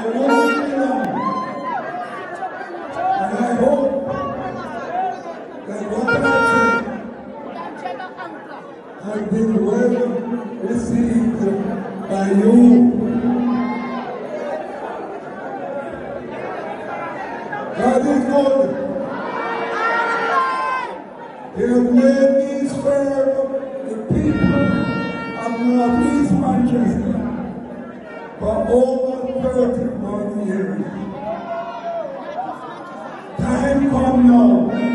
won't be long. And I hope that what I say has been well received by you. God is good. He has made me serve the people of Northeast Manchester for over 31 years. Time come now